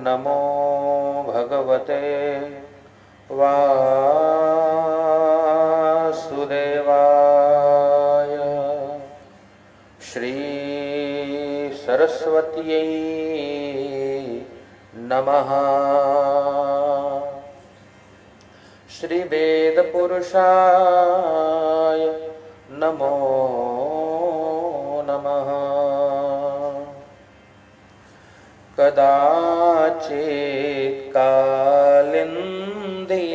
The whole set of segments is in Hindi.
नमो भगवते वासुदेवाय। श्री सरस्वत्यै नमः। श्री वेद पुरुषाय नमो नमः। कदाचित् कालिंदी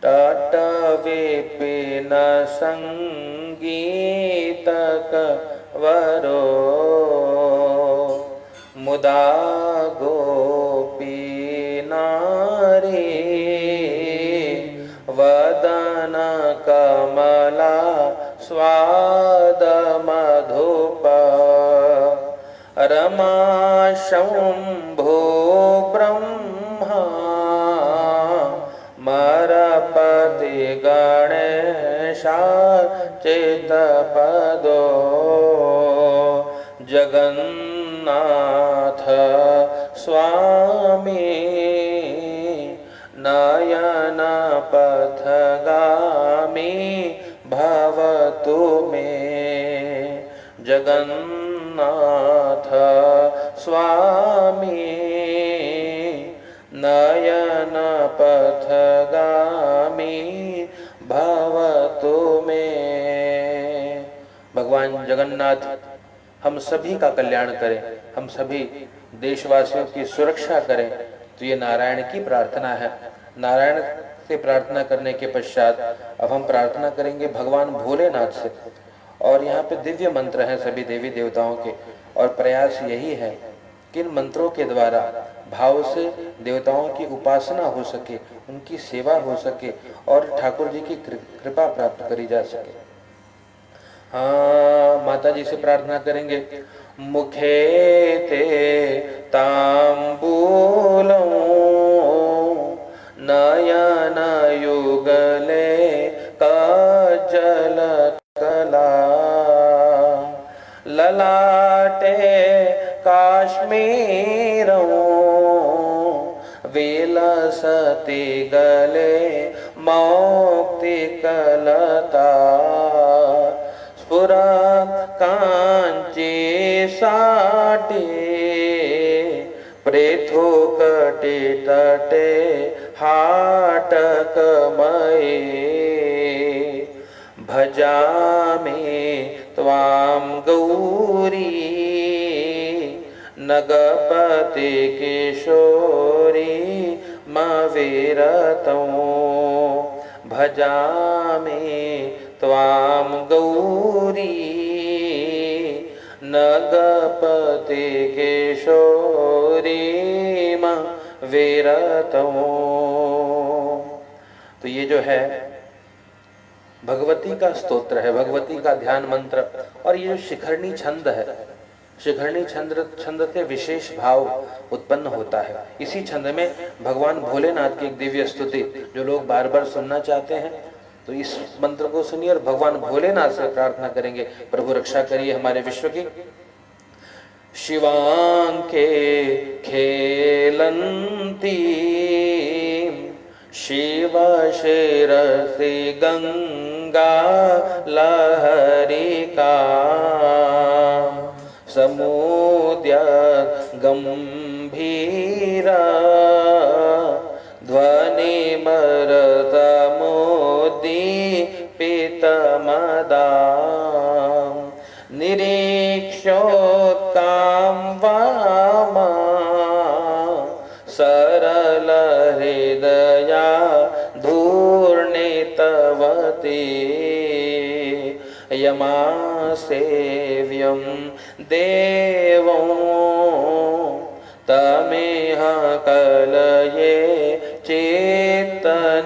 तटविपिन संगीतक वरो मुदा गोपी नारी वदन कमला स्वाद मधुप रमा शंभो ब्रह्मा मरपति गणेशा चित्तपदो जगन्नाथ स्वामी नयन पथगामी भवतु मे। जगन्नाथ स्वामी नयन पथगामी भवतु मे। भगवान जगन्नाथ हम सभी का कल्याण करें, हम सभी देशवासियों की सुरक्षा करें। तो ये नारायण की प्रार्थना है। नारायण से प्रार्थना करने के पश्चात अब हम प्रार्थना करेंगे भगवान भोलेनाथ से। और यहाँ पे दिव्य मंत्र हैं सभी देवी देवताओं के, और प्रयास यही है कि इन मंत्रों के द्वारा भाव से देवताओं की उपासना हो सके, उनकी सेवा हो सके और ठाकुर जी की कृपा प्राप्त करी जा सके। हाँ, माता जी से प्रार्थना करेंगे। मुखे ते तांबूलों नयन युगले काजल कला ललाटे काश्मीरों विलसति गले मौक्ति कलता स्फुरा कांची साटे पृथु कटे तटे हाटक मये भजामि त्वां गौरी नगपति किशोरी मविरतं भजामि त्वां गौरी नगपति किशोरी मविरतं। तो ये जो है भगवती का स्तोत्र है, भगवती का ध्यान मंत्र। और ये जो शिखरणी छंद है, शिखरणी छंद से विशेष भाव उत्पन्न होता है। इसी छंद में भगवान भोलेनाथ की एक दिव्य स्तुति जो लोग बार बार सुनना चाहते हैं, तो इस मंत्र को सुनिए और भगवान भोलेनाथ से प्रार्थना करेंगे, प्रभु रक्षा करिए हमारे विश्व की। शिवांके खेलंती शिव शिरसि गंगा लहरिका समुद्य गंभीरा ध्वनि मरतमोदीपितमदा निरीक्षोत्कां वामा सरल हृदया धूर्णितवती यमासेव्यं देवं तमेह कलये चित्तनिलये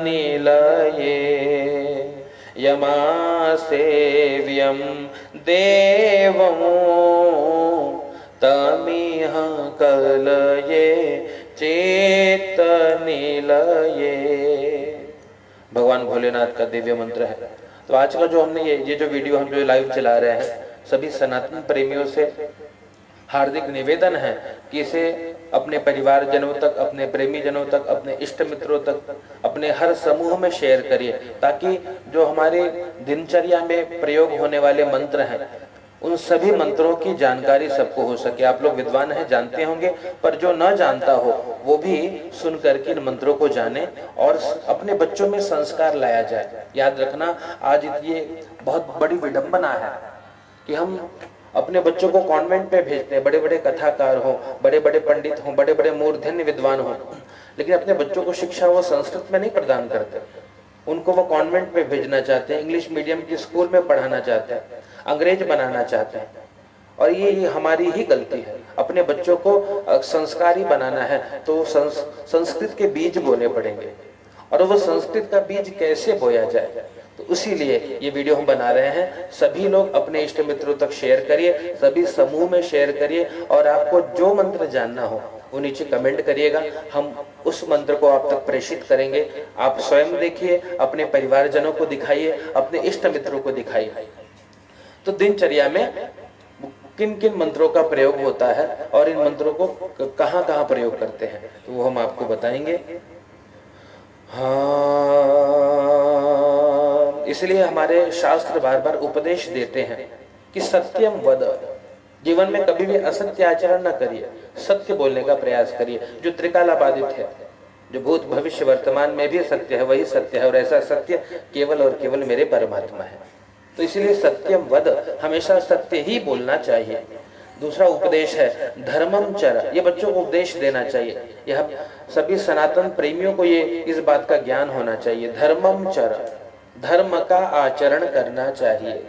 यमासेव्यं देवं तमेह कलये चित्तनिलये। भगवान भोलेनाथ का दिव्य मंत्र है। तो आज का जो हमने ये जो वीडियो हम जो लाइव चला रहे हैं, सभी सनातन प्रेमियों से हार्दिक निवेदन है कि इसे अपने परिवारजनों तक, अपने प्रेमी जनों तक, अपने इष्ट मित्रों तक, अपने हर समूह में शेयर करिए, ताकि जो हमारे दिनचर्या में प्रयोग होने वाले मंत्र हैं उन सभी मंत्रों की जानकारी सबको हो सके। आप लोग विद्वान हैं, जानते होंगे, पर जो न जानता हो वो भी सुन करके इन मंत्रों को जाने और अपने बच्चों में संस्कार लाया जाए। याद रखना, आज ये बहुत बड़ी विडंबना है कि हम अपने बच्चों को कॉन्वेंट में भेजते हैं, बड़े बड़े कथाकार हो, बड़े बड़े पंडित हो, बड़े बड़े मूर्धन्य विद्वान हो, लेकिन अपने बच्चों को शिक्षा वो संस्कृत में नहीं प्रदान करते। उनको वो कॉन्वेंट में भेजना चाहते हैं, इंग्लिश मीडियम की स्कूल में पढ़ाना चाहते हैं, अंग्रेज बनाना चाहते हैं। और ये हमारी ही गलती है। अपने बच्चों को संस्कारी बनाना है तो संस्कृत के बीज बोने पड़ेंगे। और वो संस्कृत का बीज कैसे बोया जाए, तो उसी लिए ये वीडियो हम बना रहे हैं। सभी लोग अपने इष्ट मित्रों तक शेयर करिए, सभी समूह में शेयर करिए, और आपको जो मंत्र जानना हो वो नीचे कमेंट करिएगा, हम उस मंत्र को आप तक प्रेषित करेंगे। आप स्वयं देखिए, अपने परिवारजनों को दिखाइए, अपने इष्ट मित्रों को दिखाइए। तो दिनचर्या में किन किन मंत्रों का प्रयोग होता है और इन मंत्रों को कहां कहां प्रयोग करते हैं, तो वो हम आपको बताएंगे। हाँ, इसलिए हमारे शास्त्र बार बार उपदेश देते हैं कि सत्यम वद, जीवन में कभी भी असत्य आचरण न करिए, सत्य बोलने का प्रयास करिए। जो त्रिकालाबाधित है, जो भूत भविष्य वर्तमान में भी सत्य है, वही सत्य है, और ऐसा सत्य केवल और केवल मेरे परमात्मा है। तो इसलिए सत्यम वद, हमेशा सत्य ही बोलना चाहिए। दूसरा उपदेश है धर्मम चर, ये बच्चों को उपदेश देना चाहिए। यह सभी सनातन प्रेमियों को ये इस बात का ज्ञान होना चाहिए। धर्मम चर, धर्म का आचरण करना चाहिए,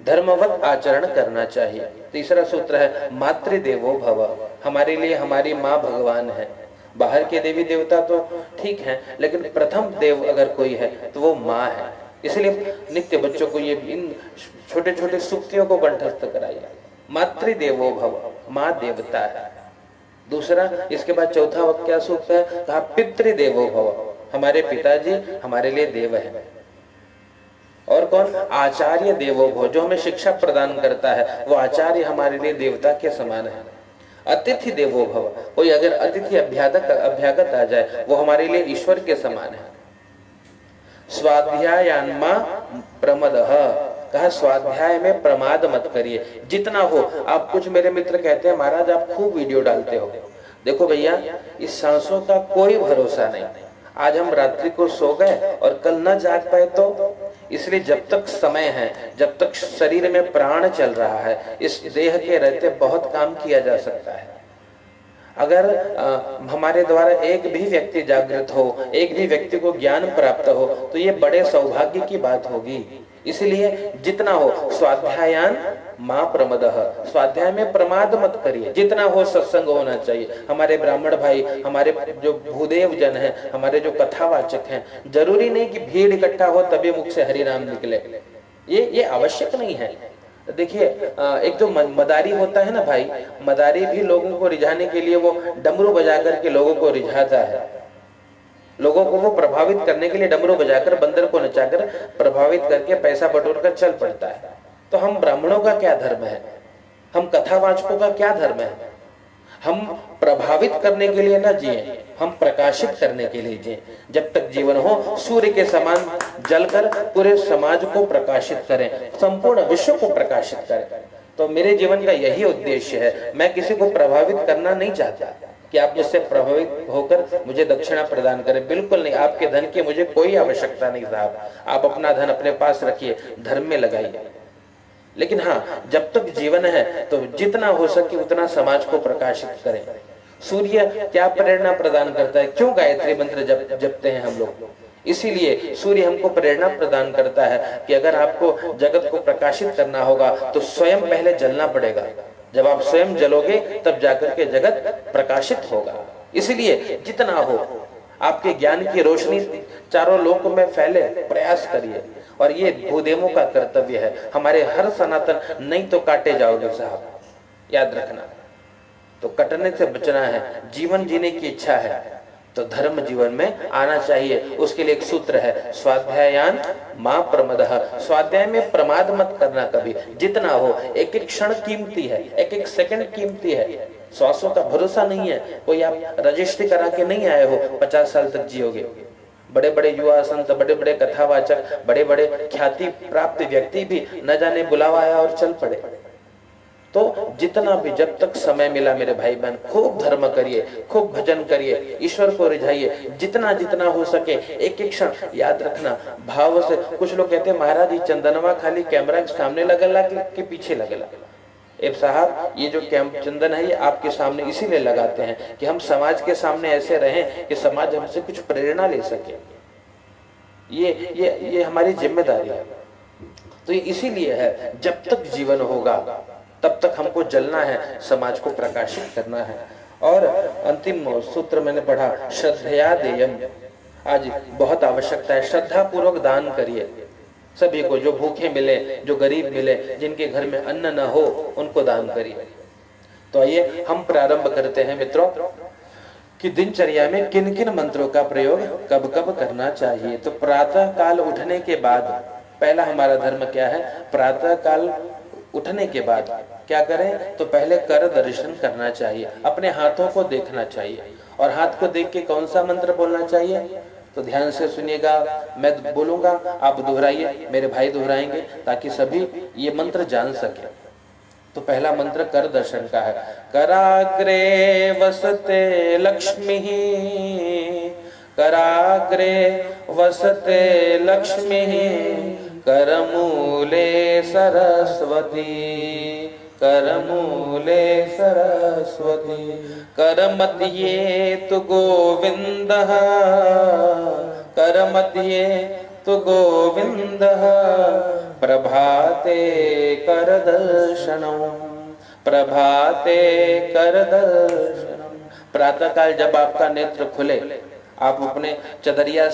धर्मवत आचरण करना चाहिए। तीसरा सूत्र है मातृदेवो भव, हमारे लिए हमारी माँ भगवान है। बाहर के देवी देवता तो ठीक है, लेकिन प्रथम देव अगर कोई है तो वो माँ है। इसलिए नित्य बच्चों को ये इन छोटे छोटे सूक्तियों को कंठस्थ कराइए। मातृदेवो भव, माँ देवता है। दूसरा, इसके बाद चौथा क्या सूक्त है, कहा पितृदेवो भव, हमारे पिताजी हमारे लिए देव है। और कौन, आचार्य देवो भव, जो हमें शिक्षा प्रदान करता है वो आचार्य हमारे लिए देवता के समान है। अतिथि देवो भव, कोई अगर अतिथि अभ्यागत आ जाए वो हमारे लिए ईश्वर के समान है। स्वाध्यायान्मा प्रमदः, कहा स्वाध्याय में प्रमाद मत करिए, जितना हो। आप कुछ मेरे मित्र कहते हैं महाराज आप खूब वीडियो डालते हो। देखो भैया, इस सांसों का कोई भरोसा नहीं। आज हम रात्रि को सो गए और कल न जाग पाए तो, इसलिए जब तक समय है, जब तक शरीर में प्राण चल रहा है, इस देह के रहते बहुत काम किया जा सकता है। अगर हमारे द्वारा एक भी व्यक्ति जागृत हो, एक भी व्यक्ति को ज्ञान प्राप्त हो, तो ये बड़े सौभाग्य की बात होगी। इसलिए जितना हो स्वाध्यायान माँ प्रमदः, स्वाध्याय में प्रमाद मत करिए, जितना हो सत्संग होना चाहिए। हमारे ब्राह्मण भाई, हमारे जो भूदेव जन हैं, हमारे जो कथावाचक हैं, जरूरी नहीं कि भीड़ इकट्ठा हो तभी मुख से हरि नाम निकले, ये आवश्यक नहीं है। देखिए, एक जो मदारी होता है ना भाई, मदारी भी लोगों को रिझाने के लिए वो डमरू बजा करके लोगों को रिझाता है। लोगों को वो प्रभावित करने के लिए डमरू बजाकर, बंदर को नचाकर प्रभावित करके पैसा बटोर कर चल पड़ता है। तो हम ब्राह्मणों का क्या धर्म है, हम कथावाचकों का क्या धर्म है? हम प्रभावित करने के लिए ना जिए, हम प्रकाशित करने के लिए जिए। जब तक जीवन हो, सूर्य के समान जलकर पूरे समाज को प्रकाशित करें, संपूर्ण विश्व को प्रकाशित करें। तो मेरे जीवन का यही उद्देश्य है। मैं किसी को प्रभावित करना नहीं चाहता कि आप मुझसे प्रभावित होकर मुझे दक्षिणा प्रदान करें, बिल्कुल नहीं। आपके धन की मुझे कोई आवश्यकता नहीं साहब, आप अपना धन अपने पास रखिए, धर्म में लगाइए। लेकिन हाँ, जब तक जीवन है तो जितना हो सके उतना समाज को प्रकाशित करें। सूर्य क्या प्रेरणा प्रदान करता है, क्यों गायत्री मंत्र जपते हैं हम लोग? इसीलिए सूर्य हमको प्रेरणा प्रदान करता है कि अगर आपको जगत को प्रकाशित करना होगा तो स्वयं पहले जलना पड़ेगा। जब आप स्वयं जलोगे तब जाकर के जगत प्रकाशित होगा। इसलिए जितना हो आपके ज्ञान की रोशनी चारों लोक में फैले, प्रयास करिए। और ये भूदेवों का कर्तव्य है, हमारे हर सनातन, नहीं तो काटे जाओगे साहब, याद रखना। तो कटने से बचना है, जीवन जीने की इच्छा है तो धर्म जीवन में आना चाहिए। उसके लिए एक सूत्र है, स्वाध्यायान मां प्रमदः। स्वाध्याय में प्रमाद मत करना कभी, जितना हो। एक एक क्षण कीमती है, एक एक सेकंड कीमती है। श्वासों का भरोसा नहीं है। कोई आप रजिस्ट्री करा के नहीं आए हो 50 साल तक जियोगे। बड़े बड़े युवा संत, बड़े बड़े कथावाचक, बड़े बड़े ख्याति प्राप्त व्यक्ति भी न जाने बुलावा आया और चल पड़े। तो जितना भी जब तक समय मिला मेरे भाई बहन, खूब धर्म करिए, खूब भजन करिए, ईश्वर को रिझाइए, जितना जितना हो सके। एक एक क्षण याद रखना भाव से। कुछ लोग कहते हैं महाराज ये चंदनवा खाली कैमरा के सामने लगेला कि पीछे लगेला। एब साहब ये जो चंदन है ये आपके सामने इसीलिए लगाते हैं कि हम समाज के सामने ऐसे रहें कि समाज हमसे कुछ प्रेरणा ले सके। ये हमारी जिम्मेदारी है। तो ये इसीलिए है, जब तक जीवन होगा तब तक हमको जलना है, समाज को प्रकाशित करना है। और अंतिम सूत्र मैंने पढ़ा, श्रद्धया देयम। आज बहुत आवश्यकता है, श्रद्धा पूर्वक दान करिए सभी को। जो भूखे मिले, जो गरीब मिले, जिनके घर में अन्न न हो, उनको दान करिए। तो आइए हम प्रारंभ करते हैं मित्रों कि दिनचर्या में किन किन मंत्रों का प्रयोग कब कब करना चाहिए। तो प्रातः काल उठने के बाद, पहला हमारा धर्म क्या है, प्रातः काल उठने के बाद क्या करें, तो पहले कर दर्शन करना चाहिए, अपने हाथों को देखना चाहिए। और हाथ को देख के कौन सा मंत्र बोलना चाहिए, तो ध्यान से सुनिएगा, मैं बोलूंगा आप दोहराइए, मेरे भाई दोहराएंगे, ताकि सभी ये मंत्र जान सके। तो पहला मंत्र कर दर्शन का है। कराग्रे वसते लक्ष्मी, कराग्रे वसते लक्ष्मी, करमूले सरस्वती, करमूले सरस्वती, करमध्ये तु गोविंदः, करमध्ये तु गोविंदः, प्रभाते करदर्शनम्, प्रभाते करदर्शनम्। प्रातः काल जब आपका नेत्र खुले, आप अपने चदरिया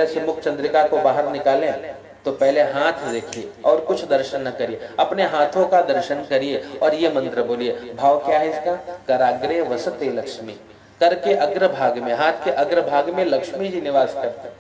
से मुख चंद्रिका को बाहर निकालें, तो पहले हाथ देखिए और कुछ दर्शन न करिए, अपने हाथों का दर्शन करिए और ये मंत्र बोलिए। भाव क्या है इसका, कराग्रे वसते लक्ष्मी। कर के अग्र भाग में, हाथ के अग्र भाग में लक्ष्मी जी निवास करते हैं।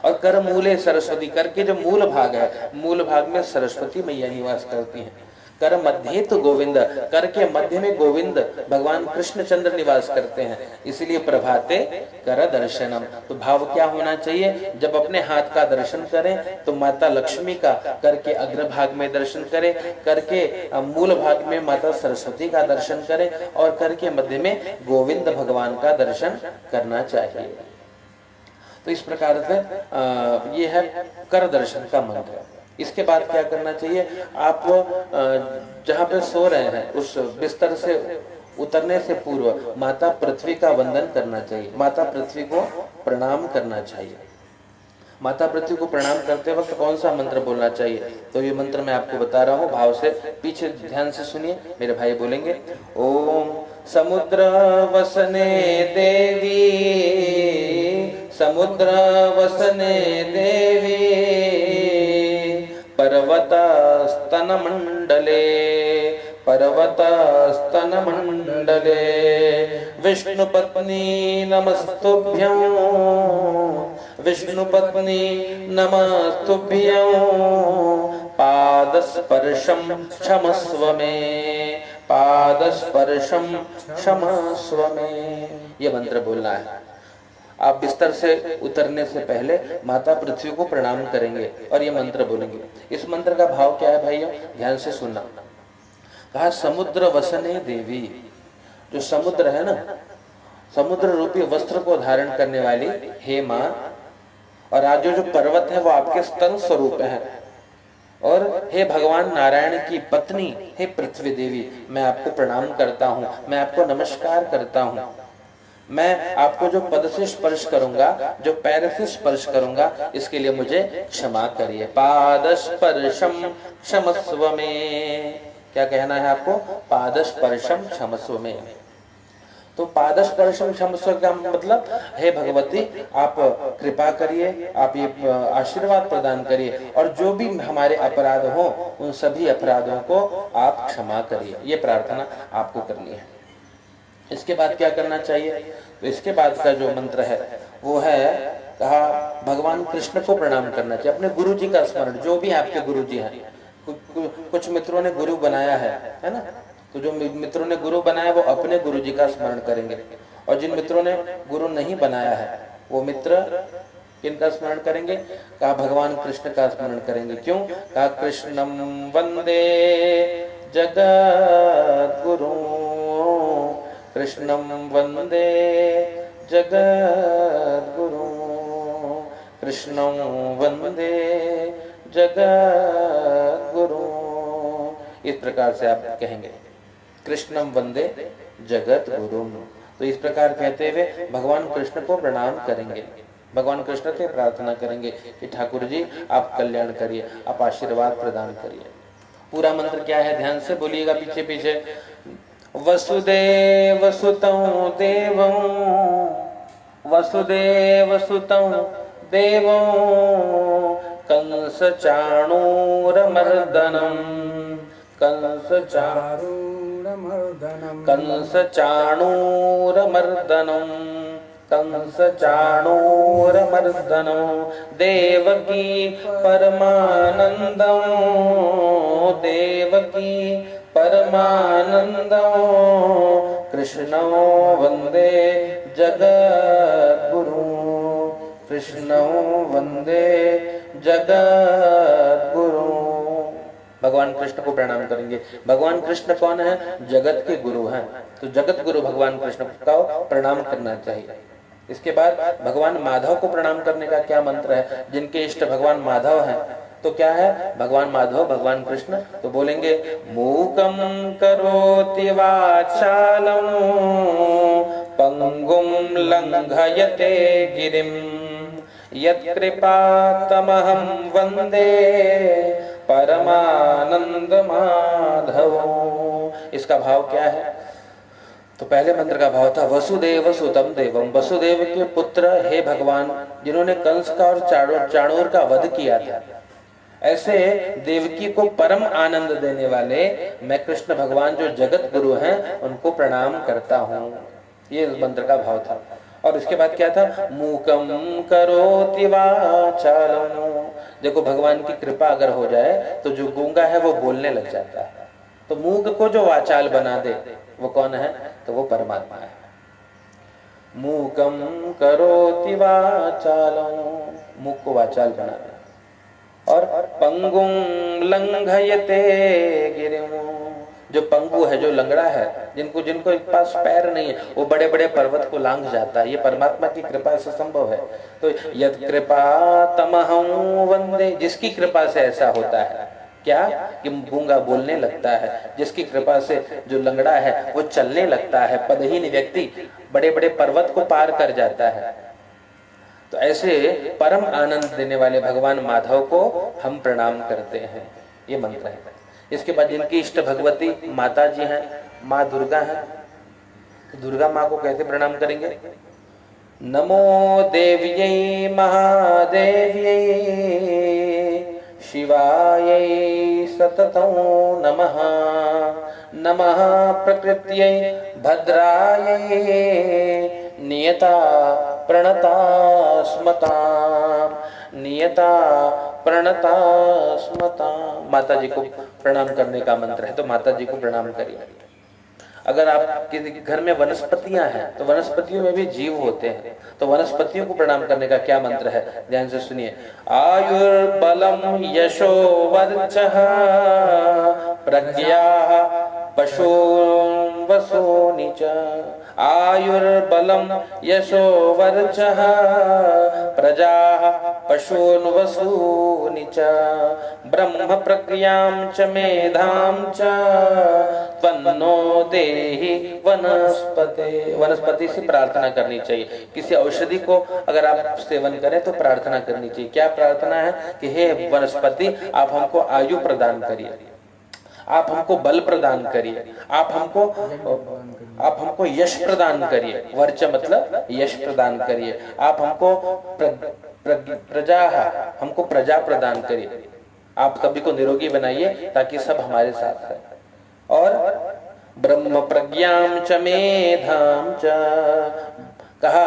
और कर मूले सरस्वती, कर के जो मूल भाग है, मूल भाग में सरस्वती मैया निवास करती हैं। कर मध्य तो गोविंद, कर के मध्य में गोविंद भगवान कृष्णचंद्र निवास करते हैं, इसलिए प्रभाते कर दर्शनम। तो भाव क्या होना चाहिए, जब अपने हाथ का दर्शन करें तो माता लक्ष्मी का कर के अग्र भाग में दर्शन करें, कर के मूल भाग में माता सरस्वती का दर्शन करें और कर के मध्य में गोविंद भगवान का दर्शन करना चाहिए। तो इस प्रकार से ये है कर दर्शन का मंत्र। इसके बाद क्या करना चाहिए, आप जहाँ पे सो रहे हैं उस बिस्तर से उतरने से पूर्व माता पृथ्वी का वंदन करना चाहिए, माता पृथ्वी को प्रणाम करना चाहिए। माता पृथ्वी को प्रणाम करते वक्त कौन सा मंत्र बोलना चाहिए, तो ये मंत्र मैं आपको बता रहा हूँ, भाव से पीछे ध्यान से सुनिए, मेरे भाई बोलेंगे। ओम समुद्र वसने देवी, समुद्र वसने देवी, पर्वतस्तन मंडले, पर्वतस्तन मंडले, विष्णुपत्नी नमस्तुभ्यं, विष्णुपत्नी नमस्तुभ्यं, पादस्पर्शं क्षमस्व मे, पादस्पर्शं क्षमस्व मे। ये मंत्र बोलना है। आप बिस्तर से उतरने से पहले माता पृथ्वी को प्रणाम करेंगे और ये मंत्र बोलेंगे। इस मंत्र का भाव क्या है भाइयों, ध्यान से सुनना। कहा समुद्र वसने देवी, जो समुद्र है ना, समुद्र रूपी वस्त्र को धारण करने वाली हे माँ, और आज जो पर्वत है वो आपके स्तन स्वरूप है, और हे भगवान नारायण की पत्नी हे पृथ्वी देवी, मैं आपको प्रणाम करता हूँ, मैं आपको नमस्कार करता हूँ। मैं आपको जो पद से स्पर्श करूंगा, जो पैर से स्पर्श करूंगा, इसके लिए मुझे क्षमा करिए। पाद स्पर्शम क्षमस्व में, क्या कहना है आपको, पाद स्पर्शम क्षमस्व में। तो पाद स्पर्शम क्षमस्व का मतलब, हे भगवती आप कृपा करिए, आप ये आशीर्वाद प्रदान करिए, और जो भी हमारे अपराध हो उन सभी अपराधों को आप क्षमा करिए। ये प्रार्थना आपको करनी है। इसके बाद क्या करना चाहिए? तो इसके बाद का जो मंत्र है वो है, कहा भगवान कृष्ण को प्रणाम करना चाहिए, अपने गुरु जी का स्मरण, जो भी आपके गुरु जी हैं। कुछ मित्रों ने गुरु बनाया है ना, तो जो मित्रों ने गुरु बनाया वो अपने गुरु जी का स्मरण करेंगे, और जिन मित्रों ने गुरु नहीं बनाया है वो मित्र किनका स्मरण करेंगे? कहा भगवान कृष्ण का स्मरण करेंगे। क्यों? कहा कृष्णम वंदे जगत गुरु, कृष्णम वंदे जगत गुरु, कृष्णम वंदे जगत गुरु। इस प्रकार से आप कहेंगे, कृष्णम वंदे जगत गुरु। तो इस प्रकार कहते हुए भगवान कृष्ण को प्रणाम करेंगे, भगवान कृष्ण से प्रार्थना करेंगे कि ठाकुर जी आप कल्याण करिए, आप आशीर्वाद प्रदान करिए। पूरा मंत्र क्या है, ध्यान से बोलिएगा पीछे पीछे। वसुदेव सुतं देवं, वसुदेव सुतं देवं, कंस चाणूरमर्दनम, कंस चाणूरमर्दनम, कंस चाणूरमर्दनम, कंस चाणूरमर्दनम, देवकी परमानंदम, देवकी परमानंदम, कृष्णो वंदे जगत गुरु, कृष्णो वंदे जगत गुरु। भगवान कृष्ण को प्रणाम करेंगे। भगवान कृष्ण कौन है? जगत के गुरु हैं, तो जगत गुरु भगवान कृष्ण को प्रणाम करना चाहिए। इसके बाद भगवान माधव को प्रणाम करने का क्या मंत्र है? जिनके इष्ट भगवान माधव हैं, तो क्या है? भगवान माधव, भगवान कृष्ण, तो बोलेंगे मूकम करोति वाचालम, पंगुम लंघयते गिरिम, यत्कृपातमहं वंदे परमानंद माधव। इसका भाव क्या है? तो पहले मंत्र का भाव था वसुदेव सुतम देवम, वसुदेव के पुत्र हे भगवान, जिन्होंने कंस का और चाणूर का वध किया था, ऐसे देवकी को परम आनंद देने वाले मैं कृष्ण भगवान जो जगत गुरु हैं उनको प्रणाम करता हूँ। ये मंत्र का भाव था। और इसके बाद क्या था? मूकम करोति वाचालम। देखो भगवान की कृपा अगर हो जाए तो जो गूंगा है वो बोलने लग जाता है, तो मूक को जो वाचाल बना दे वो कौन है? तो वो परमात्मा है। मूकम करोति वाचालम, मूक को वाचाल बना दे। और पंगुम लंघयते गिरिम, जो पंगु है, जो लंगड़ा है, जिनको जिनको पास पैर नहीं है, वो बड़े बड़े पर्वत को लांघ जाता है। ये परमात्मा की कृपा से संभव है। तो यद कृपा तमहं वंदे, जिसकी कृपा से ऐसा होता है क्या कि गूंगा बोलने लगता है, जिसकी कृपा से जो लंगड़ा है वो चलने लगता है, पदहीन व्यक्ति बड़े बड़े पर्वत को पार कर जाता है। तो ऐसे परम आनंद देने वाले भगवान माधव को हम प्रणाम करते हैं। ये मंत्र है। इसके बाद जिनकी इष्ट भगवती माता जी हैं, माँ दुर्गा हैं, तो दुर्गा माँ को कैसे प्रणाम करेंगे? नमो देव्यै महादेव्यै शिवायै सततं नमः, नमः प्रकृत्यै भद्रायै नियता प्रणता स्मता, नियता प्रणता स्मता। माता जी को प्रणाम करने का मंत्र है, तो माता जी को प्रणाम करिए। अगर आपके घर में वनस्पतियां हैं तो वनस्पतियों में भी जीव होते हैं, तो वनस्पतियों को प्रणाम करने का क्या मंत्र है? ध्यान से सुनिए। आयुर्बलम यशो वर्चः प्रज्ञा पशु वसूनि च, आयुर्बलम यशो वर्चः प्रजा पशून् वसूनि च, ब्रह्म प्रज्ञां च मेधां च त्वन्नो देहि वनस्पते। वनस्पति से प्रार्थना करनी चाहिए। किसी औषधि को अगर आप सेवन करें तो प्रार्थना करनी चाहिए। क्या प्रार्थना है? कि हे वनस्पति आप हमको आयु प्रदान करिए, आप हमको बल प्रदान करिए, आप हमको यश प्रदान करिए। वर्च मतलब यश प्रदान करिए। आप हमको प्रजा, हमको प्रजा प्रदान करिए। आप सभी को निरोगी बनाइए ताकि सब हमारे साथ है। और ब्रह्म प्रज्ञाम च मेधाम च, कहा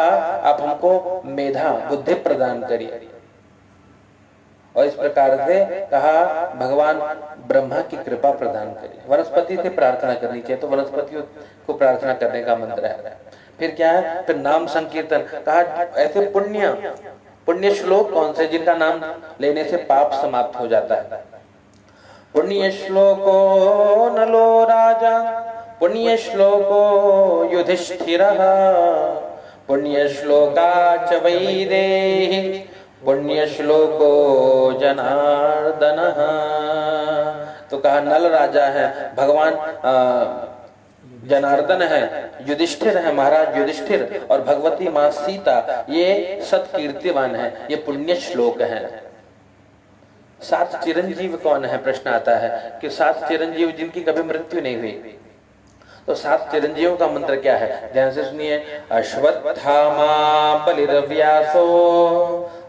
आप हमको मेधा बुद्धि प्रदान करिए। और इस प्रकार से कहा भगवान ब्रह्मा की कृपा प्रदान करिए। वनस्पति से प्रार्थना करनी चाहिए, तो वनस्पतियों को प्रार्थना करने का मंत्र है। फिर क्या है, फिर नाम संकीर्तन, कहा ऐसे पुण्य श्लोक कौन से जिनका नाम लेने से पाप समाप्त हो जाता है। पुण्य श्लोको नलो राजा, पुण्य श्लोको युधिष्ठिरः, पुण्य श्लोका च वैदेही, पुण्य श्लोको जनार्दनः। तो कहा नल राजा है भगवान जनार्दन है, युधिष्ठिर है महाराज युधिष्ठिर, और भगवती माँ सीता, ये सत्कीर्तिवान है, ये पुण्य श्लोक है। 7 चिरंजीव कौन है, प्रश्न आता है कि 7 चिरंजीव जिनकी कभी मृत्यु नहीं हुई। तो 7 चिरंजीवों का मंत्र क्या है, ध्यान से सुनिए। अश्वत्थामा बलिर्व्यासो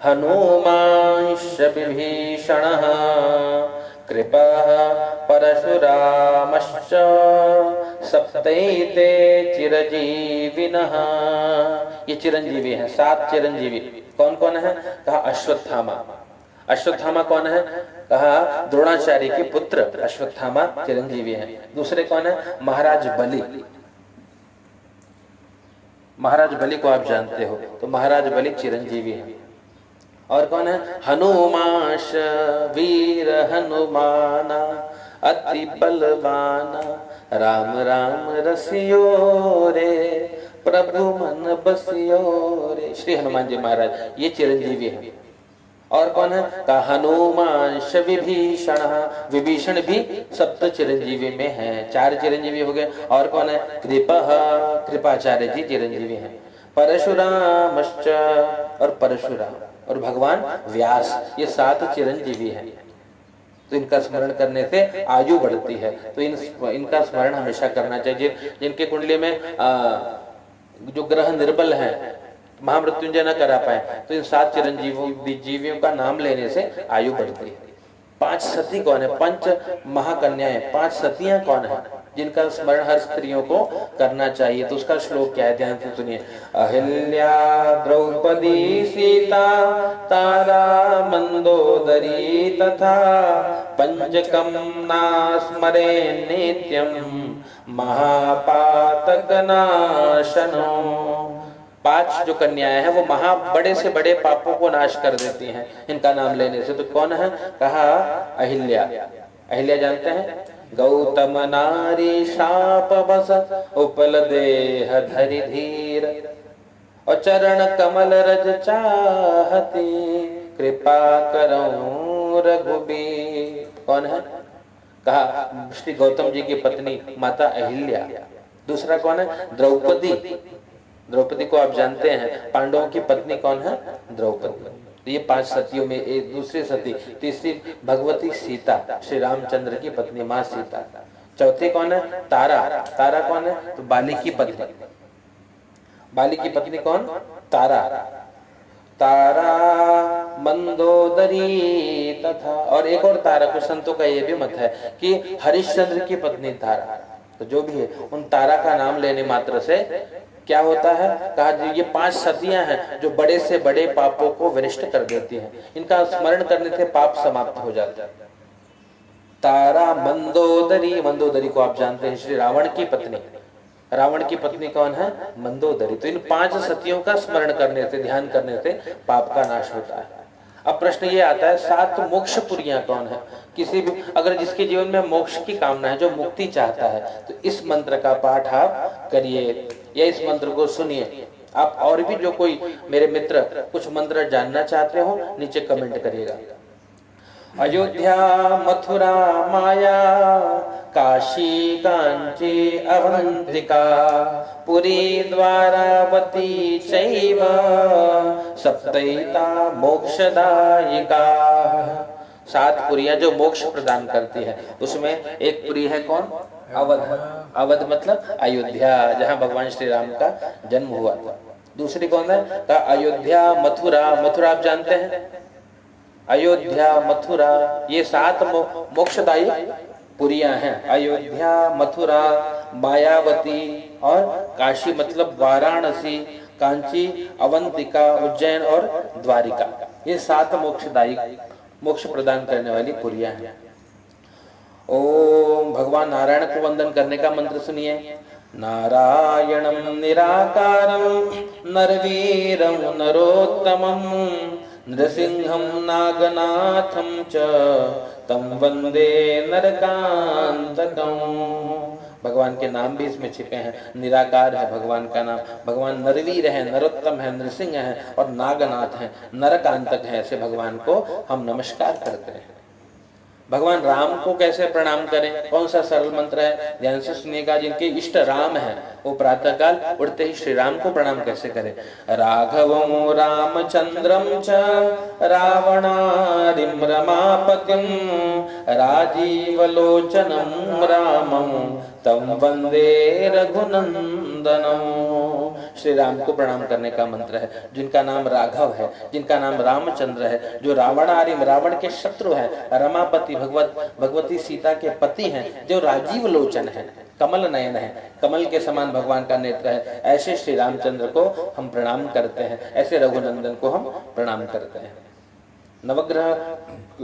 हनुमांश्च विभीषणः, कृपः परशुरामश्च, सप्तैते चिरजीविनः। ये चिरंजीवी हैं, 7 चिरंजीवी। कौन कौन है, कहा अश्वत्थामा। अश्वत्थामा कौन है, कहा द्रोणाचार्य के पुत्र अश्वत्थामा चिरंजीवी हैं। दूसरे कौन है, महाराज बलि। महाराज बलि को आप जानते हो, तो महाराज बलि चिरंजीवी हैं। और कौन है, हनुमाश वीर हनुमाना, अति बलवाना, राम राम रसियो रे, प्रभु मन बसियो रे। श्री हनुमान जी महाराज ये चिरंजीवी हैं। और कौन है, का हनुमांश विभीषण, विभीषण भी सप्त चिरंजीवी में है, 4 चिरंजीवी हो गए। और कौन है, कृपाचार्य जी चिरंजीवी हैं। परशुरामश्च, और परशुराम, और भगवान व्यास, ये 7 चिरंजीवी हैं। तो इनका स्मरण करने से आयु बढ़ती है, तो इनका स्मरण हमेशा करना चाहिए। जिनके कुंडली में जो ग्रह निर्बल है, महामृत्युंजय न करा पाए, तो इन 7 चिरंजीवियों का नाम लेने से आयु बढ़ती है। 5 सती कौन है, 5 महाकन्याएं, 5 सतियां कौन है जिनका स्मरण हर स्त्रियों को करना चाहिए। तो उसका श्लोक क्या है, ध्यान से सुनिए। अहिल्या द्रौपदी सीता तारा मंदोदरी तथा, पंचकम ना स्मरे नित्यम महापातक नाशनो। 5 जो कन्याएं हैं वो बड़े से बड़े पापों को नाश कर देती हैं इनका नाम लेने से। तो कौन है, कहा अहिल्या। अहिल्या जानते हैं, गौतम नारी शाप बस, उपल देह धरि धीर, और चरण कमल रज चाहती, कृपा करऊं रघुबीर। कौन है, कहा श्री गौतम जी की पत्नी माता अहिल्या। दूसरा कौन है, द्रौपदी। द्रौपदी को आप जानते हैं, पांडवों की पत्नी कौन है, द्रौपदी। तो ये 5 सतियों में एक दूसरी सती। तीसरी भगवती सीता, श्री रामचंद्र की पत्नी माँ सीता। चौथे कौन है, तारा। तारा कौन है, तो बाली की पत्नी। बाली की पत्नी कौन, तारा। तारा मंदोदरी तथा, और एक और तारा, कुछ संतों का ये भी मत है कि हरिश्चंद्र की पत्नी तारा। तो जो भी है, उन तारा का नाम लेने मात्र से क्या होता है, कहा ये 5 सतियां हैं जो बड़े से बड़े पापों को विनष्ट कर देती हैं। इनका स्मरण करने से पाप समाप्त हो जाता है। तारा मंदोदरी, मंदोदरी को आप जानते हैं श्री रावण की पत्नी। रावण की पत्नी कौन है, मंदोदरी। तो इन 5 सतियों का स्मरण करने से, ध्यान करने से पाप का नाश होता है। अब प्रश्न ये आता है, 7 मोक्ष पुरियां कौन है। किसी भी अगर जिसके जीवन में मोक्ष की कामना है, जो मुक्ति चाहता है, तो इस मंत्र का पाठ आप करिए या इस मंत्र को सुनिए। आप और भी जो कोई मेरे मित्र कुछ मंत्र जानना चाहते हो, नीचे कमेंट करिएगा। अयोध्या मथुरा माया, काशी कांची अवंतिका, पुरी द्वारावती चैव, सप्तैता मोक्षदायिका। 7 पुरियां जो मोक्ष प्रदान करती है, उसमें एक पुरी है कौन, अवध। अवध मतलब अयोध्या, जहां भगवान श्री राम का जन्म हुआ था। दूसरी कौन है, का अयोध्या मथुरा। मथुरा आप जानते हैं, अयोध्या मथुरा, ये 7 मोक्षदायी पुरियां हैं। अयोध्या मथुरा मायावती और काशी मतलब वाराणसी, कांची, अवंतिका, उज्जैन और द्वारिका, ये 7 मोक्षदायी मोक्ष प्रदान करने वाली पुरियां हैं। ओम भगवान नारायण को वंदन करने का मंत्र सुनिए। नारायणं निराकारं नरवीरं नरोत्तमं नृसिंहं नागनाथं च तं वंदे नरकांतकं। भगवान के नाम भी इसमें छिपे हैं। निराकार है भगवान का नाम, भगवान नरवीर है, नरोत्तम है, नृसिंह है और नागनाथ है, नरकांतक है। ऐसे भगवान को हम नमस्कार करते हैं। भगवान राम को कैसे प्रणाम करें? कौन सा सरल मंत्र है? ध्यान से सुनिएगा। जिनके इष्ट राम है वो प्रातःकाल उठते ही श्री राम को प्रणाम कैसे करें? राघवं रामचंद्रं च रावणारिं रमापतिं राजीवलोचनं रामं तं वंदे रघुनंदनं। श्री राम को प्रणाम करने का मंत्र है। जिनका नाम राघव है, जिनका नाम रामचंद्र है, जो रावणारिम रावण के शत्रु है, रमापति भगवती सीता के पति हैं, जो राजीव लोचन है, कमल नयन है, कमल के समान भगवान का नेत्र है, ऐसे श्री रामचंद्र को हम प्रणाम करते हैं। ऐसे रघुनंदन को हम प्रणाम करते हैं। नवग्रह,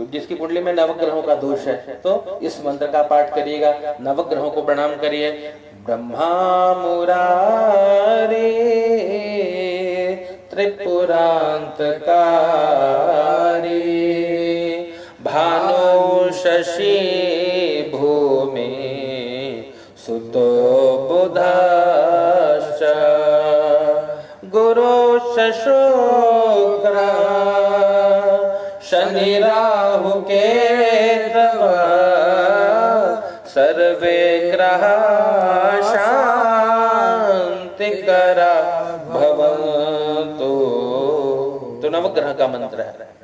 जिसकी कुंडली में नवग्रहों का दोष है तो इस मंत्र का पाठ करिएगा। नवग्रहों को प्रणाम करिए। ब्रह्मा मुरारी त्रिपुरांतकारी भानु शशि भूमि सुतो बुधश्च गुरु शुक्र शनि राहु केतव सर्वे ग्रह शांतिकरा भवन्तु। तो नवग्रह का मंत्र है।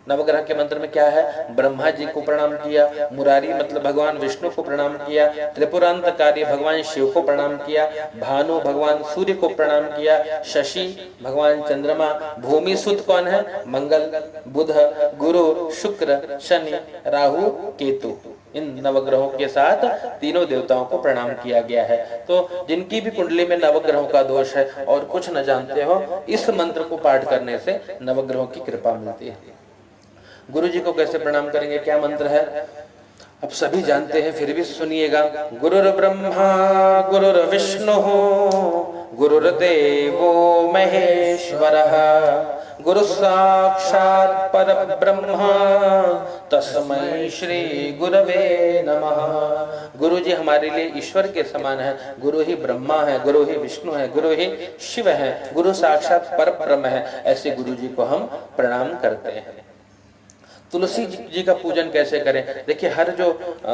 नवग्रह के मंत्र में क्या है? ब्रह्मा जी को प्रणाम किया, मुरारी मतलब भगवान विष्णु को प्रणाम किया, त्रिपुरांतकारी भगवान शिव को प्रणाम किया, भानु भगवान सूर्य को प्रणाम किया, शशि भगवान चंद्रमा, भूमि सुत कौन है? मंगल, बुध, गुरु, शुक्र, शनि, राहु, केतु। इन नवग्रहों के साथ तीनों देवताओं को प्रणाम किया गया है। तो जिनकी भी कुंडली में नवग्रहों का दोष है और कुछ न जानते हो, इस मंत्र को पाठ करने से नवग्रहों की कृपा मिलती है। गुरु जी को कैसे प्रणाम करेंगे? क्या मंत्र है? अब सभी जानते हैं, फिर भी सुनिएगा। गुरुर् ब्रह्मा गुरुर्विष्णु गुरुर्देवो महेश्वरः गुरु साक्षात् परब्रह्म तस्मै श्री गुरवे नमः। गुरु जी हमारे लिए ईश्वर के समान है। गुरु ही ब्रह्मा है, गुरु ही विष्णु है, गुरु ही शिव है, गुरु साक्षात परब्रह्म है। ऐसे गुरु जी को हम प्रणाम करते हैं। तुलसी जी का पूजन कैसे करें? देखिए, हर जो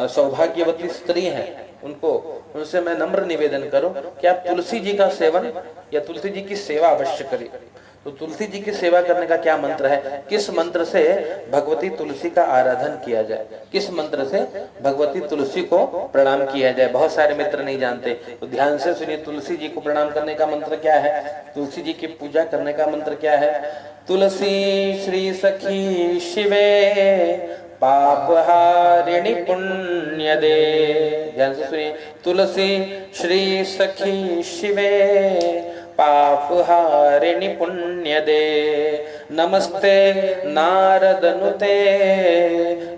सौभाग्यवती स्त्री हैं उनसे मैं नम्र निवेदन करूं कि आप तुलसी जी का सेवन या तुलसी जी की सेवा अवश्य करें। तो तुलसी जी की सेवा करने का क्या मंत्र है? किस मंत्र से भगवती तुलसी का आराधन किया जाए, किस मंत्र से भगवती तुलसी को प्रणाम किया जाए? बहुत सारे मित्र नहीं जानते, तो ध्यान से सुनिए। तुलसी जी को प्रणाम करने का मंत्र क्या है? तुलसी जी की पूजा करने का मंत्र क्या है? तुलसी श्री सखी शिवे पापहारिणि पुण्य दे। ध्यान से सुनिए। तुलसी श्री सखी शिवे पापहारिणि पुण्य दे। नमस्ते नारदनुते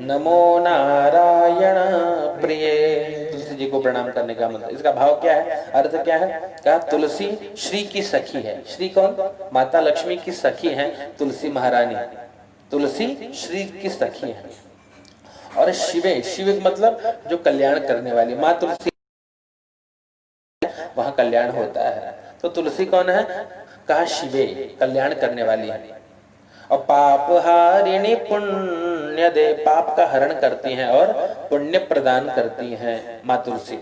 नमो नारायण प्रिय। तुलसी जी को प्रणाम करने का मंत्र, इसका भाव क्या है, अर्थ क्या है? क्या तुलसी श्री की सखी है। श्री कौन? माता लक्ष्मी की सखी है तुलसी महारानी। तुलसी श्री की सखी है। और शिवे, शिव मतलब जो कल्याण करने वाली माँ तुलसी, वहां कल्याण होता है। तो तुलसी कौन है? कहा शिवे, कल्याण करने वाली है। और पापहारिणी पुण्य दे, पाप का हरण करती हैं और पुण्य प्रदान करती हैं माँ तुलसी।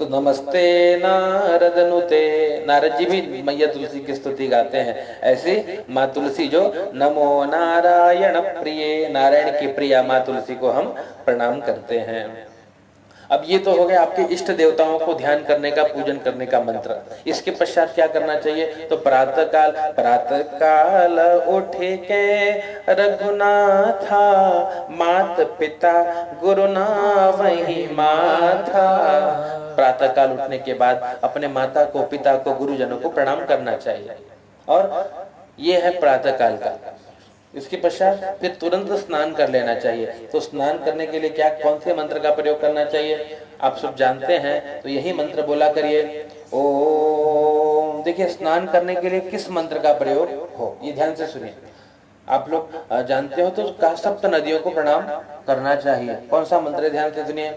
तो नमस्ते नारद नुते, नारद जी भी मैया तुलसी की स्तुति गाते हैं। ऐसे माँ तुलसी जो नमो नारायण प्रिय, नारायण की प्रिया माँ तुलसी को हम प्रणाम करते हैं। अब ये तो हो गया आपके इष्ट देवताओं को ध्यान करने का, पूजन करने का मंत्र। इसके पश्चात क्या करना चाहिए? तो प्रातःकाल उठे के रघुनाथा मात पिता गुरु ना वही माथा प्रातः काल उठने के बाद अपने माता को, पिता को, गुरुजनों को प्रणाम करना चाहिए। और ये है प्रातः काल का। इसके पश्चात फिर तुरंत स्नान कर लेना चाहिए। तो स्नान करने के लिए क्या, कौन से मंत्र का प्रयोग करना चाहिए आप सब जानते हैं, तो यही मंत्र बोला करिए, ओम। देखिए स्नान करने के लिए किस मंत्र का प्रयोग हो, ये ध्यान से सुनिए। आप लोग जानते हो तो सप्त नदियों को प्रणाम करना चाहिए। कौन सा मंत्र, ध्यान से सुनिए।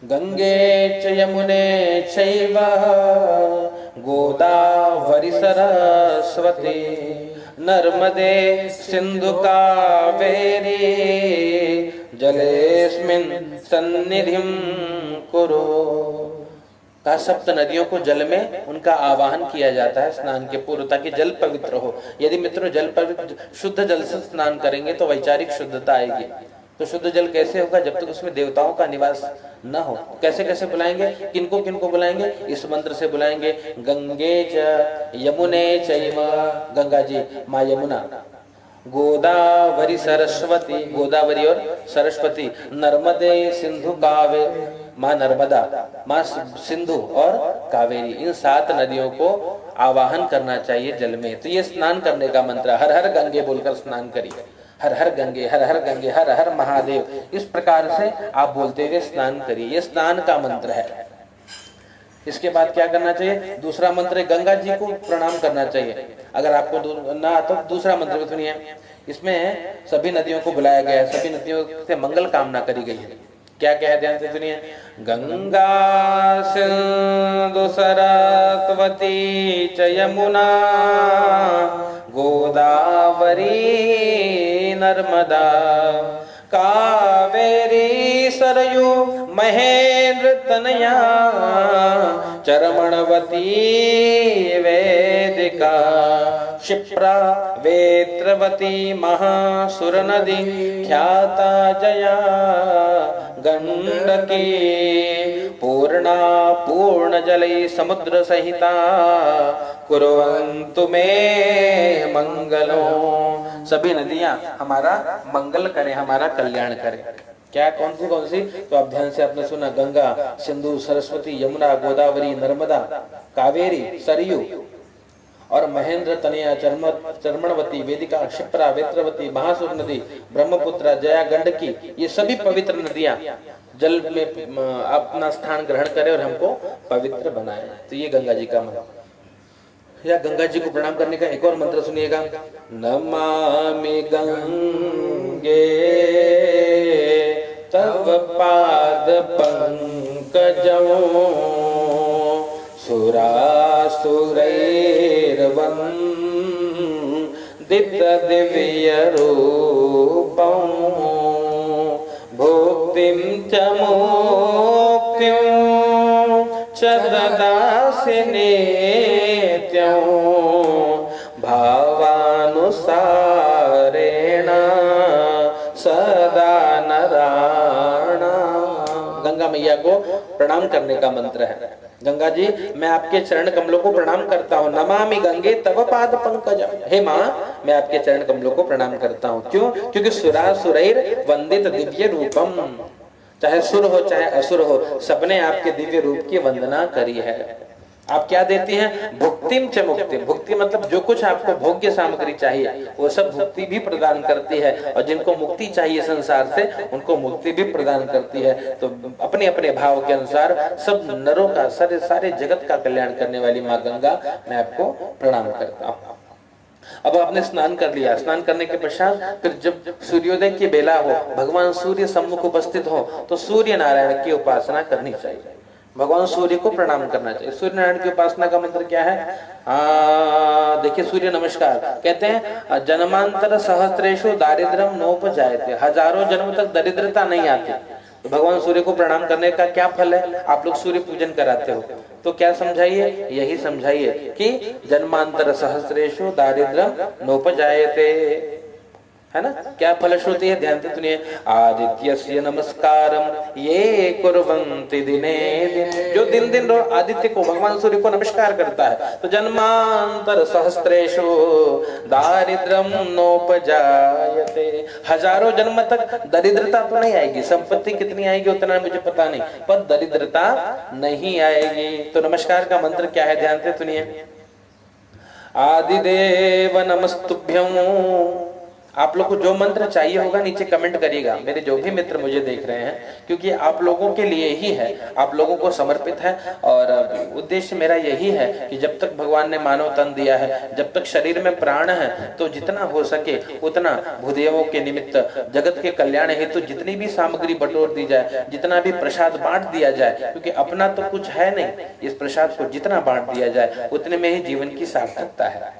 गंगे च यमुने चैव गोदावरी सरस्वती नर्मदे सिंधु कावेरी जलेस्मिन् सन्निधिं कुरु। का सप्त नदियों को जल में उनका आवाहन किया जाता है स्नान के पूर्व, ताकि जल पवित्र हो। यदि मित्रों जल पवित्र, शुद्ध जल से स्नान करेंगे तो वैचारिक शुद्धता आएगी। तो शुद्ध जल कैसे होगा, जब तक उसमें देवताओं का निवास न हो। कैसे कैसे बुलाएंगे, किनको किनको बुलाएंगे, इस मंत्र से बुलाएंगे। गंगे च यमुने चैव, गंगा जी माँ यमुना, गोदावरी सरस्वती, गोदावरी और सरस्वती, नर्मदे सिंधु कावेरी, माँ नर्मदा, माँ सिंधु और कावेरी, इन 7 नदियों को आवाहन करना चाहिए जल में। तो ये स्नान करने का मंत्र, हर हर गंगे बोलकर स्नान करिए। हर हर गंगे, हर हर गंगे, हर हर महादेव, इस प्रकार से आप बोलते हुए स्नान करिए। ये स्नान का मंत्र है। इसके बाद क्या करना चाहिए, दूसरा मंत्र गंगा जी को प्रणाम करना चाहिए। अगर आपको ना तो दूसरा मंत्र सुनिए। इसमें सभी नदियों को बुलाया गया है, सभी नदियों से मंगल कामना करी गई है। क्या क्या है, ध्यान से सुनिए। गंगा सिंधु सरस्वती च यमुना गोदावरी नर्मदा कावेरी सरयू महेंद्र तनया चरमणवती वेदिका क्षिप्रा वेत्रवती महासुर नदी ख्याता जया गंडकी पूर्णा पूर्ण जलै समुद्र सहिता कुर्वन्तु मे मंगलो। सभी नदियां हमारा मंगल करें, हमारा कल्याण करें। क्या, कौन सी, तो आप ध्यान से आपने सुना, गंगा, सिंधु, सरस्वती, यमुना, गोदावरी, नर्मदा, कावेरी, सरयू और महेंद्र तनया चर्मणवती, वेदिका, क्षिप्रा, वेत्रवती, महासुर नदी, ब्रह्मपुत्र, जया, गंडकी, ये सभी पवित्र नदियां जल में अपना स्थान ग्रहण करें और हमको पवित्र बनाए। तो ये गंगा जी का मंत्र। या गंगा जी को प्रणाम करने का एक और मंत्र सुनिएगा। नमामि गंगे तव पाद पंकजं सुरासुरैर्वन्दित दिव्य रूपं भुक्तिं च मुक्तिं च ददासि नित्यं भावानुसारेण सदा नराणाम्। गंगा मैया को प्रणाम करने का मंत्र है। गंगा जी, मैं आपके चरण कमलों को प्रणाम करता हूँ। नमामि गंगे तव पाद पंकज, हे माँ मैं आपके चरण कमलों को प्रणाम करता हूँ। क्यों? क्योंकि सुरासुरैर वंदित दिव्य रूपम, चाहे सुर हो चाहे असुर हो, सबने आपके दिव्य रूप की वंदना करी है। आप क्या देती हैं? भुक्तिम च मुक्तिम। भुक्ति मतलब जो कुछ आपको भोग्य सामग्री चाहिए वो सब भुक्ति भी प्रदान करती है, और जिनको मुक्ति चाहिए संसार से उनको मुक्ति भी प्रदान करती है। तो अपने अपने भाव के अनुसार सब नरों का, सारे जगत का कल्याण करने वाली माँ गंगा, मैं आपको प्रणाम करता हूँ। अब आपने स्नान कर लिया। स्नान करने के पश्चात फिर जब सूर्योदय की बेला हो, भगवान सूर्य सम्मुख उपस्थित हो, तो सूर्य नारायण की उपासना करनी चाहिए। भगवान सूर्य को प्रणाम करना चाहिए। सूर्य नारायण की उपासना का मंत्र क्या है? देखिए, सूर्य नमस्कार कहते हैं, जन्मांतर सहस्रेषु दारिद्र्यम नोपजायते, हजारों जन्म तक दरिद्रता नहीं आती। तो भगवान सूर्य को प्रणाम करने का क्या फल है? आप लोग सूर्य पूजन कराते हो, तो क्या समझाइए? यही समझाइए कि जन्मांतर सहस्रेषु दारिद्र्यम नोपजायते। है ना। क्या फलश्रुति है, ध्यान से सुनिए। आदित्यस्य नमस्कारम ये कुर्वन्ति दिने दिन, जो दिन दिन रोज आदित्य को, भगवान सूर्य को नमस्कार करता है तो जन्मांतर सहस्त्रेषु दारिद्र्यम नोपजायते, हजारों जन्म तक दरिद्रता तो नहीं आएगी, संपत्ति कितनी आएगी उतना मुझे पता नहीं, पर दरिद्रता नहीं आएगी। तो नमस्कार का मंत्र क्या है, ध्यान से सुनिए। आदिदेव नमस्तुभ्यं। आप लोग को जो मंत्र चाहिए होगा नीचे कमेंट करिएगा, मेरे जो भी मित्र मुझे देख रहे हैं, क्योंकि आप लोगों के लिए ही है, आप लोगों को समर्पित है। और उद्देश्य मेरा यही है कि जब तक भगवान ने मानव तन दिया है, जब तक शरीर में प्राण है, तो जितना हो सके उतना भूदेवों के निमित्त, जगत के कल्याण हेतु जितनी भी सामग्री बटोर दी जाए, जितना भी प्रसाद बांट दिया जाए, क्योंकि अपना तो कुछ है नहीं, इस प्रसाद को जितना बांट दिया जाए उतने में ही जीवन की सार्थकता है।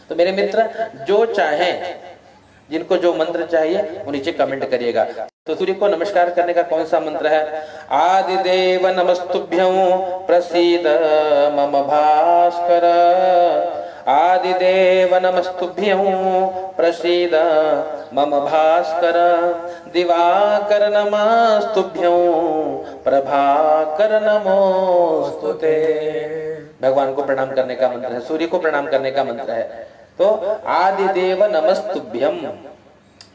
तो मेरे मित्र जो चाहें, जिनको जो मंत्र चाहिए वो नीचे कमेंट करिएगा। तो सूर्य को नमस्कार करने का कौन सा मंत्र है? आदिदेव नमस्तुभ्यं प्रसीद मम भास्कर, आदिदेव नमस्तुभ्यं प्रसीद मम भास्कर, दिवाकर नमस्तुभ्यं प्रभाकर नमोस्तुते। भगवान को प्रणाम करने का मंत्र है, सूर्य को प्रणाम करने का मंत्र है। तो आदिदेव नमस्तुभ्यम,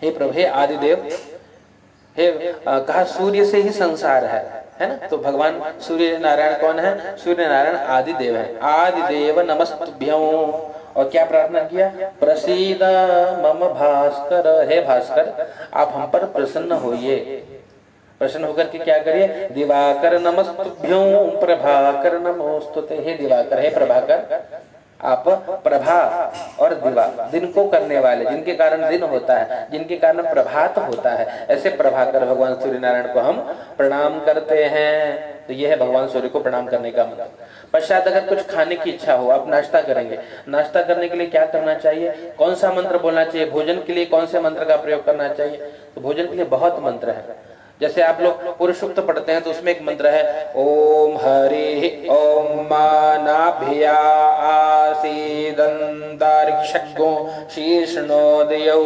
हे प्रभु, हे आदिदेव, हे कहा सूर्य से ही संसार है ना। तो भगवान सूर्य नारायण कौन है? सूर्य नारायण आदिदेव है। आदिदेव नमस्तुभ्यम, और क्या प्रार्थना किया? प्रसीद मम भास्कर, हे भास्कर आप हम पर प्रसन्न होइए। प्रसन्न होकर के क्या करिए? दिवाकर नमस्तुभ्यं प्रभाकर नमोस्तुते, हे दिवाकर, हे प्रभाकर आप प्रभा और दिवा, दिन को करने वाले, जिनके कारण दिन होता है, जिनके कारण प्रभात होता है, ऐसे प्रभाकर भगवान सूर्य नारायण को हम प्रणाम करते हैं। तो यह है भगवान सूर्य को प्रणाम करने का मंत्र। पश्चात अगर कुछ खाने की इच्छा हो, आप नाश्ता करेंगे, नाश्ता करने के लिए क्या करना चाहिए? कौन सा मंत्र बोलना चाहिए? भोजन के लिए कौन से मंत्र का प्रयोग करना चाहिए? तो भोजन के लिए बहुत मंत्र है। जैसे आप लोग पुरुष सूक्त पढ़ते हैं तो उसमें एक मंत्र है, ओम हरि ओम मानाभ्या आसीदंतारिक्षगो शीर्षणोदयो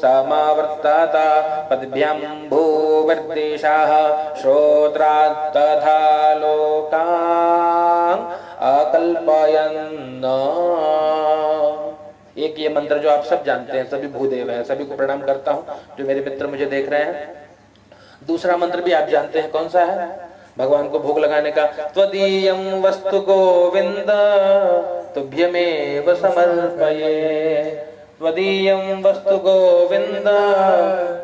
समावर्ताता पद्भ्यां भूवर्देशाः श्रोत्रात् तथा लोकान् अकल्पयन्। एक ये मंत्र जो आप सब जानते हैं, सभी भूदेव हैं, सभी को प्रणाम करता हूं जो मेरे मित्र मुझे देख रहे हैं। दूसरा मंत्र भी आप जानते हैं, कौन सा है? भगवान को भोग लगाने का। त्वदीयं वस्तु गोविंद तुभ्यमेव समर्पये, त्वदीयं वस्तु गोविंद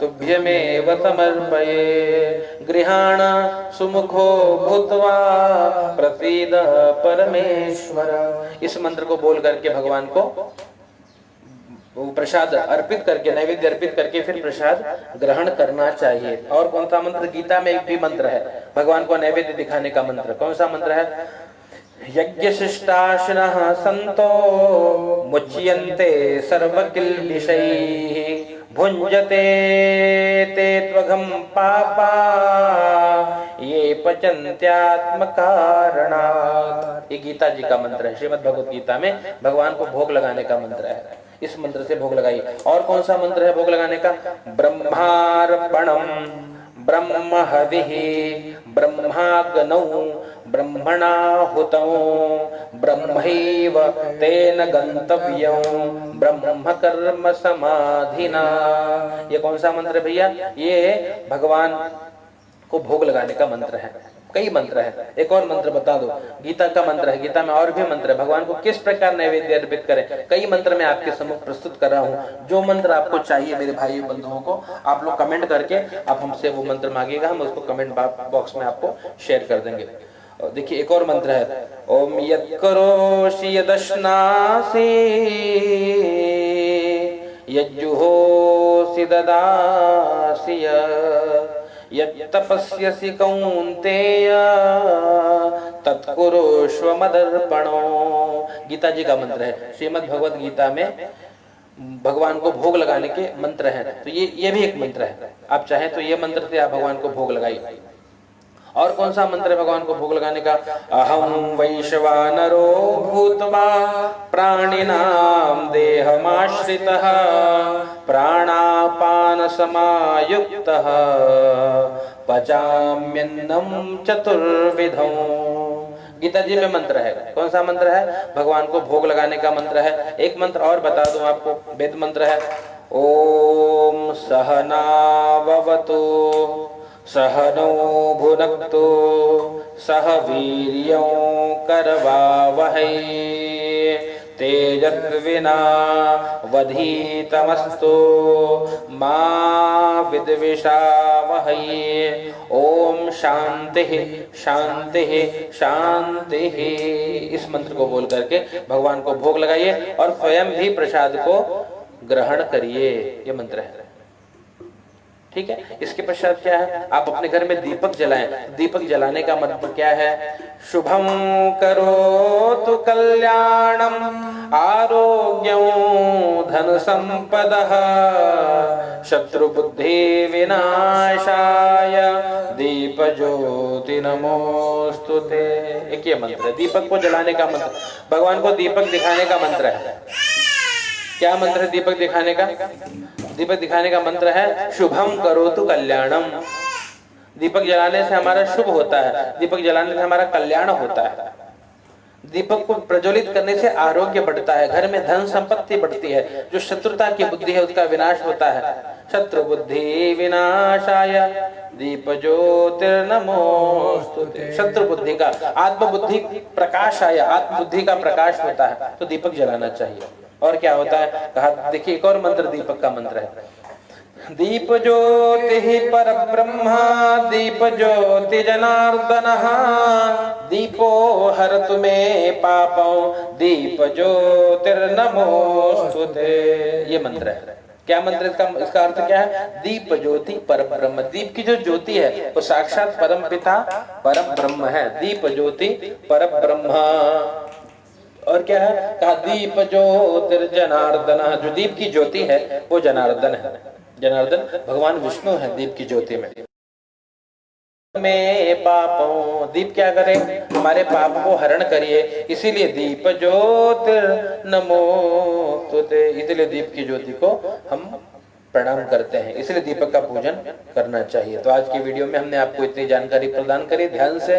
तुभ्यमेव समर्पये, गृहाण सुमुखो भूत्वा प्रसीद परमेश्वर। इस मंत्र को बोल करके भगवान को वो प्रसाद अर्पित करके, नैवेद्य अर्पित करके फिर प्रसाद ग्रहण करना चाहिए। और कौन सा मंत्र? गीता में एक भी मंत्र है भगवान को नैवेद्य दिखाने का मंत्र। कौन सा मंत्र है? यज्ञ शिष्टाशिनः संतो मुच्यन्ते सर्वकिल्बिषैः भुञ्जते ते त्वघं पापा ये पचन्त्यात्म कारणात्। ये गीता जी का मंत्र है, श्रीमद् भगवत गीता में भगवान को भोग लगाने का मंत्र है। इस मंत्र से भोग लगाइए। और कौन सा मंत्र है भोग लगाने का? ब्रह्मार्पणम ब्रह्म हविः ब्रह्माग्नौ ब्रह्मणाहुतौ ब्रह्मैव तेन गंतव्यं ब्रह्म कर्म समाधिना। ये कौन सा मंत्र है भैया? ये भगवान को भोग लगाने का मंत्र है। कई मंत्र है, एक और मंत्र बता दो। गीता का मंत्र है, गीता में और भी मंत्र है, भगवान को किस प्रकार नैवेद्य अर्पित करें, कई मंत्र मैं आपके सम्मुख प्रस्तुत कर रहा हूँ। जो मंत्र आपको चाहिए मेरे भाई बंधुओं को, आप लोग कमेंट करके आप हमसे वो मंत्र मांगिएगा, हम उसको कमेंट बॉक्स में आपको शेयर कर देंगे। देखिए एक और मंत्र है, ओम यत्करोषि यदश्नासि यज्जुहोषि ददासि यत्तपस्यसि कौन्तेय तत्कुरुष्व मदर्पणो। गीता जी का मंत्र है, श्रीमद् भगवत गीता में भगवान को भोग लगाने के मंत्र हैं। तो ये भी एक मंत्र है, आप चाहें तो ये मंत्र से आप भगवान को भोग लगाइए। और कौन सा मंत्र है भगवान को भोग लगाने का? अहम वैश्वानरो भूत्वा प्राणिनां देहमाश्रितः प्राणापान समायुक्तः पचाम्यन्नं चतुर्विधम्। गीता जी में मंत्र है। कौन सा मंत्र है? भगवान को भोग लगाने का मंत्र है। एक मंत्र और बता दूं आपको, वेद मंत्र है। ओम सहनाववतु सहनौ भुनक्तु सह वीर्यं करवावहै तेजस्विनावधीतमस्तु मा विद्विषावहै। ओम शांति शांति शांति। इस मंत्र को बोल करके भगवान को भोग लगाइए और स्वयं भी प्रसाद को ग्रहण करिए। ये मंत्र है, ठीक है। इसके पश्चात क्या है? आप अपने घर में दीपक जलाएं। दीपक जलाने का मतलब क्या है? शुभम करोतु कल्याणम आरोग्यं धन संपदः शत्रु बुद्धि विनाशाय दीप ज्योति नमोस्तुते। एक ये मंत्र है, दीपक को जलाने का मंत्र, भगवान को दीपक दिखाने का मंत्र है। क्या मंत्र है दीपक दिखाने का? दीपक दिखाने का मंत्र है शुभम करोतु कल्याणम। दीपक जलाने से हमारा शुभ होता है, दीपक जलाने से हमारा कल्याण होता है। दीपक को प्रज्वलित करने से आरोग्य बढ़ता है, घर में धन संपत्ति बढ़ती है, जो शत्रुता की बुद्धि है उसका विनाश होता है। शत्रु बुद्धि विनाशाय दीप ज्योतिर्नमोस्तुते। शत्रु बुद्धि का, आत्म बुद्धि प्रकाशाय, आत्म बुद्धि का प्रकाश होता है, तो दीपक जलाना चाहिए। और क्या होता है कहा? देखिए एक और मंत्र दीपक का मंत्र है। दीप ज्योति पर ब्रह्मा दीप ज्योति जनार्दनः दीपो हरतु मे पापं दीप ज्योतिर्नमोस्तुते। ये मंत्र है। क्या मंत्र इसका अर्थ क्या है? दीप ज्योति पर ब्रह्म। दीप की जो ज्योति है वो साक्षात परम पिता परम ब्रह्म है। दीप ज्योति पर ब्रह्म। और क्या है? कहा दीप ज्योतिर्जनार्दन। जो दीप की ज्योति है वो जनार्दन है। जनार्दन भगवान विष्णु है दीप की ज्योति में। पापों, दीप क्या करे? हमारे पाप को हरण करिए, इसीलिए दीप ज्योतिर्नमोस्तुते। इसलिए दीप की ज्योति को हम प्रणाम करते हैं, इसलिए दीपक का पूजन करना चाहिए। तो आज की वीडियो में हमने आपको इतनी जानकारी प्रदान करी। ध्यान से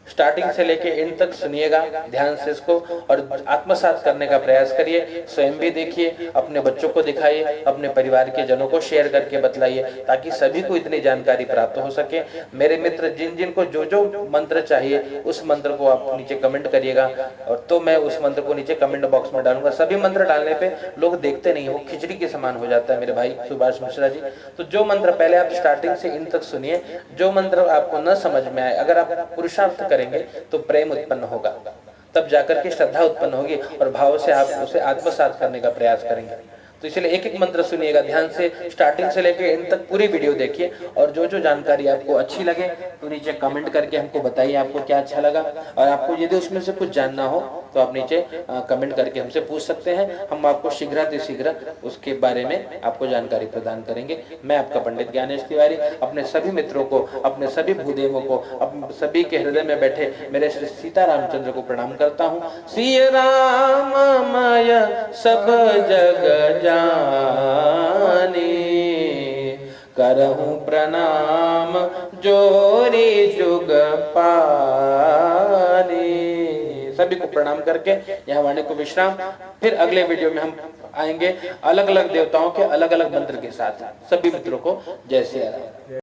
स्टार्टिंग से लेके एंड तक सुनिएगा, ध्यान से इसको और आत्मसात करने का प्रयास करिए। स्वयं भी देखिए, अपने बच्चों को दिखाइए, अपने परिवार के जनों को शेयर करके बतलाइए, ताकि सभी को इतनी जानकारी प्राप्त हो सके। मेरे मित्र जिन जिन को जो जो मंत्र चाहिए उस मंत्र को आप नीचे कमेंट करिएगा, और तो मैं उस मंत्र को नीचे कमेंट बॉक्स में डालूंगा। सभी मंत्र डालने पे लोग देखते नहीं, वो खिचड़ी के समान हो जाता है मेरे भाई सुभाष मिश्रा जी। तो जो मंत्र पहले आप स्टार्टिंग से एंड तक सुनिए, जो मंत्र आपको न समझ में आए, अगर आप पुरुषार्थ करेंगे तो प्रेम उत्पन्न होगा, तब जाकर के श्रद्धा उत्पन्न होगी और भाव से आप उसे आत्मसात करने का प्रयास करेंगे। तो इसलिए एक एक मंत्र सुनिएगा ध्यान से, स्टार्टिंग से लेकर एंड तक पूरी वीडियो देखिए, और जो जो जानकारी आपको अच्छी लगे तो नीचे कमेंट करके हमको बताइए आपको क्या अच्छा लगा। और आपको यदि उसमें से कुछ जानना हो तो आप नीचे कमेंट करके हमसे पूछ सकते हैं। हम आपको शीघ्र उसके बारे में आपको जानकारी प्रदान करेंगे। मैं आपका पंडित ज्ञानेश तिवारी अपने सभी मित्रों को, अपने सभी भूदेवों को, अपने सभी के हृदय में बैठे मेरे श्री सीता रामचंद्र को प्रणाम करता हूँ। श्री राममय सब जग जानी करहूं प्रणाम जोरी जुग पानी। सभी को प्रणाम करके यहाँ वाणी को विश्राम। फिर अगले वीडियो में हम आएंगे अलग अलग देवताओं के अलग अलग मंत्र के साथ। सभी मित्रों को जय श्री राम।